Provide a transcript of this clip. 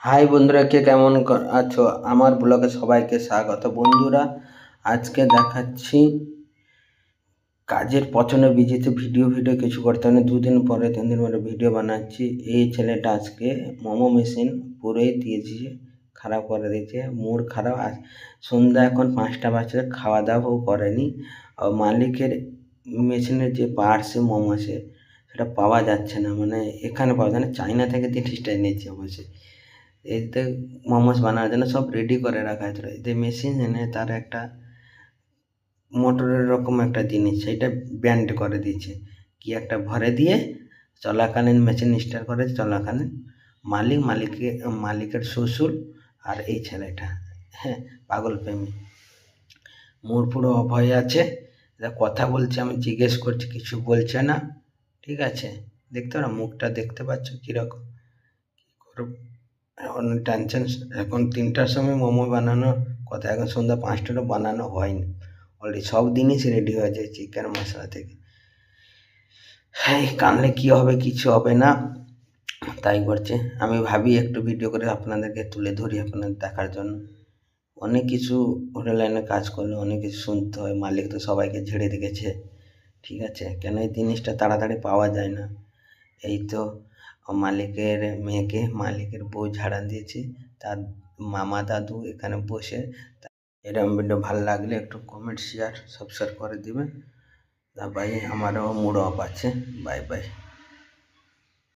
High বন্ধুরা, কে কেমন আছো? আমার ব্লগে সবাইকে স্বাগত। বন্ধুরা, আজকে দেখাচ্ছি কাজের পছনে বিজিতে ভিডিও কিছু করতে হবে না। 2 দিন পরে 3 দিন পরে ভিডিও বানাচ্ছি। এই ছেলেটা আজকে মোমো মেশিন পুরোই দিয়েছে, খারাপ করে দিয়েছে, মুড খারাপ। আজ সন্ধ্যা এখন 5টা বাজছে, খাওয়া দাওয়াও করেনি। আর মালিকের মেশিনের যে পার্টসে মোমোসে সেটা পাওয়া যাচ্ছে না, মানে এখানে পাওয়া যায় না, চায়না থেকে 30টা এনেছে অবশ্যই। এতে মোমোস বানানোর জন্য সব রেডি করে রাখা হয়েছিল। এতে মেশিন এনে তার একটা মোটরের রকম একটা জিনিস সেইটা ব্যান্ড করে দিয়েছে, কি একটা ভরে দিয়ে চলাকালীন মেশিন স্টার্ট করে চলাকালীন মালিকের শ্বশুর আর এই ছেলেটা, হ্যাঁ, পাগল প্রেমী। মোর পুরো অভয় আছে, কথা বলছে, আমি জিজ্ঞেস করছি, কিছু বলছে না। ঠিক আছে, দেখতে পারো মুখটা, দেখতে পাচ্ছ কীরকম অনেক টেনশন। এখন 3টার সময় মোমো বানানোর কথা, এখন সন্ধ্যা 5টারও বানানো হয়নি। অলরেডি সব জিনিস রেডি হয়ে যায়, চিকেন মশলা থেকে। হ্যাঁ, কানলে কি হবে, কিছু হবে না, তাই করছে। আমি ভাবি একটু ভিডিও করে আপনাদেরকে তুলে ধরি আপনাদের দেখার জন্য। অনেক কিছু হোটেল লাইনে কাজ করলে অনেক কিছু শুনতে হয়, মালিক তো সবাইকে ঝেড়ে রেখেছে। ঠিক আছে, কেন এই জিনিসটা তাড়াতাড়ি পাওয়া যায় না। এই তো মালিকের মেয়েকে মালিকের বউ ঝাড়া দিয়েছে, তার মামা দাদু এখানে বসে। এরকম ভিডিও ভালো লাগলে একটু কমেন্ট শেয়ার সাবস্ক্রাইব করে দিবেন। বাই, আমারও মুড অফ আছে। Bye bye.